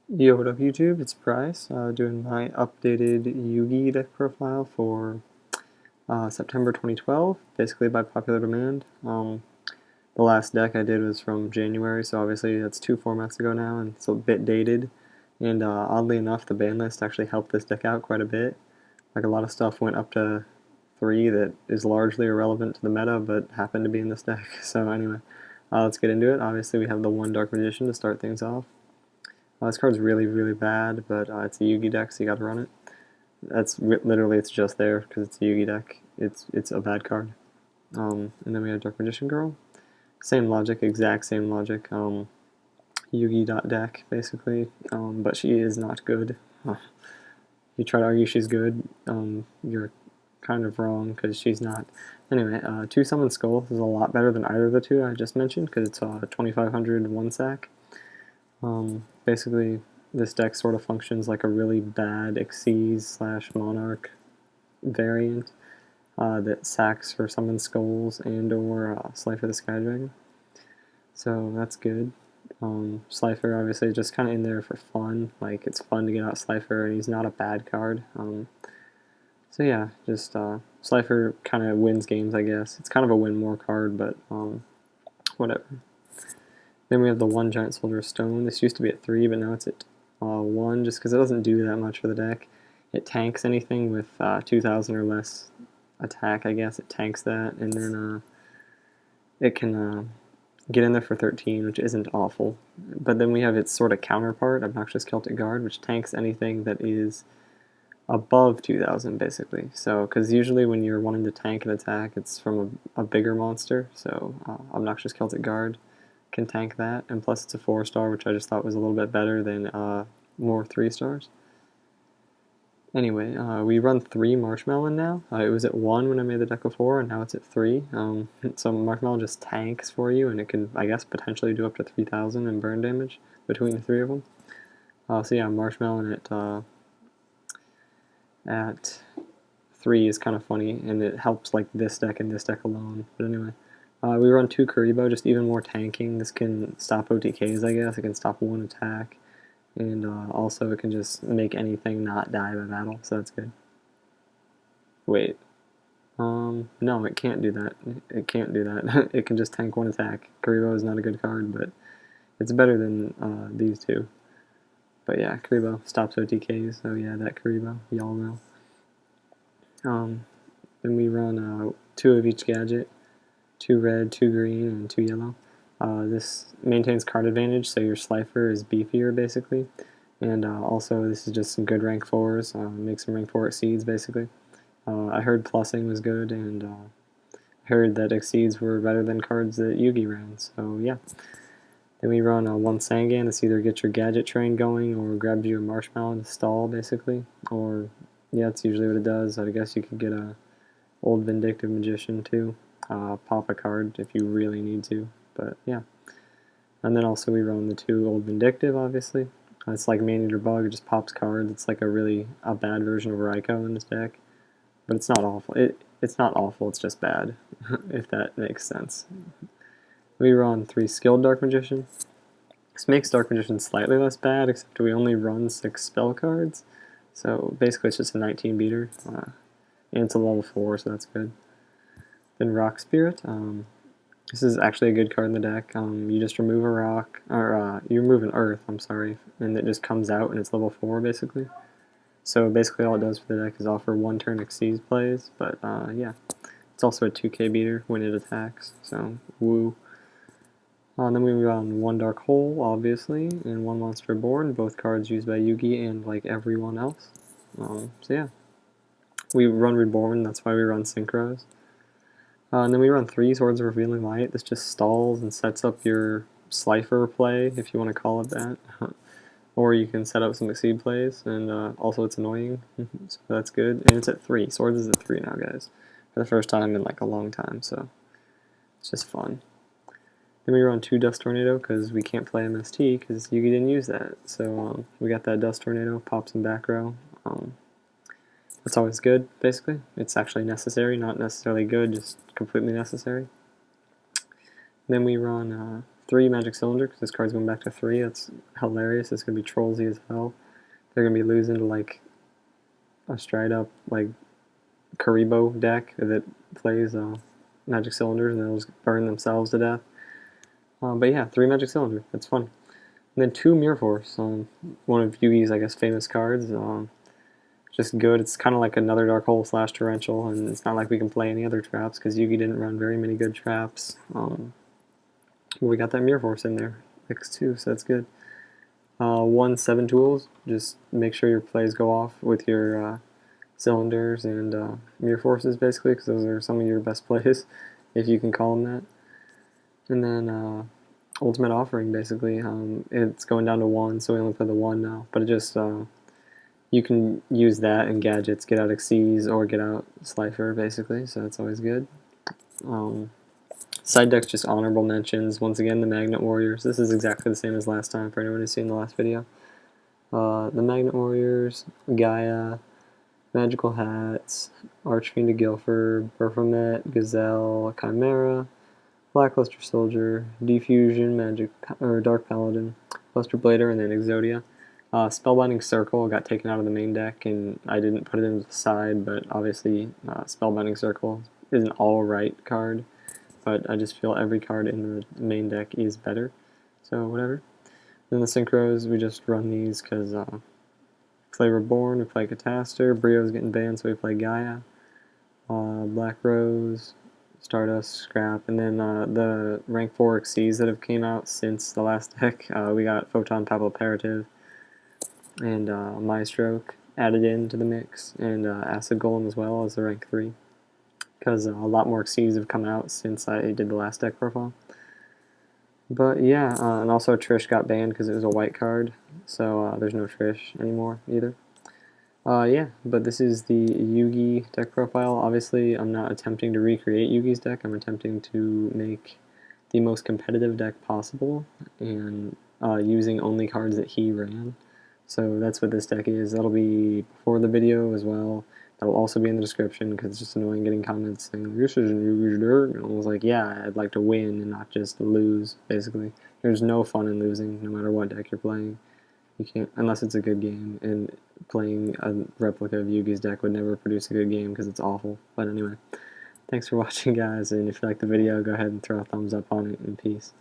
Yo, what up YouTube? It's Bryce, doing my updated Yugi deck profile for September 2012, basically by popular demand. The last deck I did was from January, so obviously that's 2 formats ago now, and it's a bit dated. And oddly enough, the ban list actually helped this deck out quite a bit. Like a lot of stuff went up to 3 that is largely irrelevant to the meta, but happened to be in this deck. So anyway, let's get into it. Obviously we have the one Dark Magician to start things off. This card's really, really bad, but it's a Yugi deck, so you gotta run it. That's literally, it's just there because it's a Yugi deck. It's a bad card. And then we have Dark Magician Girl. Same logic, exact same logic. Yugi.deck, basically. But she is not good. You try to argue she's good, you're kind of wrong because she's not. Anyway, 2 Summon Skull is a lot better than either of the two I just mentioned because it's 2500 one sack. Basically, this deck sort of functions like a really bad Xyz/Monarch variant that sacks for Summon Skulls and/or Slifer the Sky Dragon. So that's good. Slifer obviously just kind of in there for fun. Like, it's fun to get out Slifer, and he's not a bad card. So yeah, just Slifer kind of wins games, I guess. It's kind of a win more card, but whatever. Then we have the 1 Giant Soldier of Stone. This used to be at 3, but now it's at 1, just because it doesn't do that much for the deck. It tanks anything with 2,000 or less attack, I guess. It tanks that, and then it can get in there for 13, which isn't awful. But then we have its sort of counterpart, Obnoxious Celtic Guard, which tanks anything that is above 2,000, basically. So, because usually when you're wanting to tank an attack, it's from a bigger monster, so Obnoxious Celtic Guard can tank that, and plus it's a 4-star, which I just thought was a little bit better than more 3-stars. Anyway, we run 3 Marshmallow now. It was at 1 when I made the deck before, and now it's at 3. So Marshmallow just tanks for you, and it can, I guess, potentially do up to 3,000 in burn damage between the 3 of them. So yeah, Marshmallow at 3 is kind of funny, and it helps like this deck and this deck alone. But anyway. We run 2 Kuribo, just even more tanking. This can stop OTKs, I guess. It can stop 1 attack. And also it can just make anything not die by battle, so that's good. Wait. No, it can't do that. It can't do that. It can just tank 1 attack. Kuribo is not a good card, but it's better than these two. But yeah, Kuribo stops OTKs, so yeah, that Kuribo, y'all know. Then we run 2 of each gadget. 2 red, 2 green, and 2 yellow. This maintains card advantage, so your Slifer is beefier, basically. And also, this is just some good rank 4s. Make some rank 4 exceeds, basically. I heard plussing was good, and heard that exceeds were better than cards that Yugi ran, so yeah. Then we run 1 Sangan. This either gets your gadget train going or grabs you a marshmallow to stall, basically. Or, yeah, that's usually what it does. I guess you could get a old Vindictive Magician, too. Pop a card if you really need to, but yeah. And then also we run the 2 Old Vindictive, obviously. It's like Maneater Bug, it just pops cards. It's like a bad version of Raikou in this deck, but it's not awful. It's not awful, it's just bad, if that makes sense. We run 3 Skilled Dark Magician. This makes Dark Magician slightly less bad, except we only run 6 spell cards, so basically it's just a 19 beater, and it's a level 4, so that's good. Then Rock Spirit. This is actually a good card in the deck. You just remove a rock, or you remove an earth, I'm sorry, and it just comes out and it's level 4, basically. So basically all it does for the deck is offer 1 turn Xyz plays, but yeah. It's also a 2k beater when it attacks, so woo. Then we run 1 Dark Hole, obviously, and 1 Monster Board, both cards used by Yugi and like everyone else. So yeah. We run Reborn, that's why we run Synchros. And then we run 3 Swords of Revealing Light. This just stalls and sets up your Slifer play, if you want to call it that. Or you can set up some Exceed plays, and also it's annoying, so that's good. And it's at 3. Swords is at 3 now, guys. For the first time in like a long time, so it's just fun. Then we run 2 Dust Tornado, because we can't play MST, because Yugi didn't use that. So we got that Dust Tornado, pops in back row. That's always good, basically. It's actually necessary, not necessarily good, just completely necessary. Then we run 3 magic cylinder, because this card's going back to 3. That's hilarious. It's going to be trollsy as hell. They're going to be losing to like a straight up like Karibo deck that plays magic cylinders, and they'll just burn themselves to death. But yeah, 3 magic cylinder. That's fun. And then 2 Mirror Force. One of Yugi's, I guess, famous cards. Just good. It's kind of like another Dark Hole / Torrential, and it's not like we can play any other traps because Yugi didn't run very many good traps. We got that Mirror Force in there, X2, so that's good. 1 7 tools. Just make sure your plays go off with your cylinders and Mirror Forces, basically, because those are some of your best plays, if you can call them that. And then Ultimate Offering, basically. It's going down to 1, so we only play the 1 now, but it just you can use that and gadgets, get out Xyz or get out Slifer, basically, so that's always good. Side deck's just honorable mentions. Once again, the Magnet Warriors. This is exactly the same as last time for anyone who's seen the last video. The Magnet Warriors, Gaia, Magical Hats, Archfiend of Guilford, Baphomet, Gazelle, Chimera, Blackluster Soldier, Diffusion, Dark Paladin, Buster Blader, and then Exodia. Spellbinding Circle got taken out of the main deck, and I didn't put it into the side, but obviously Spellbinding Circle is an alright card, but I just feel every card in the main deck is better, so whatever. Then the Synchros, we just run these because play Reborn, we play Catastor, Brio's getting banned, so we play Gaia, Black Rose, Stardust, Scrap, and then the rank 4 Xyz that have came out since the last deck. We got Photon Papilloperative and Maestroke added into the mix, and Acid Golem as well as the rank 3, because a lot more Xyz have come out since I did the last deck profile. But yeah, and also Trish got banned because it was a white card, so there's no Trish anymore either. Yeah, but this is the Yugi deck profile. Obviously, I'm not attempting to recreate Yugi's deck. I'm attempting to make the most competitive deck possible, and using only cards that he ran. So that's what this deck is. That'll be before the video as well. That'll also be in the description, because it's just annoying getting comments saying, "This isn't Yugi's deck." And I was like, yeah, I'd like to win and not just lose, basically. There's no fun in losing, no matter what deck you're playing. You can't, unless it's a good game, and playing a replica of Yugi's deck would never produce a good game because it's awful. But anyway, thanks for watching, guys, and if you liked the video, go ahead and throw a thumbs up on it, and peace.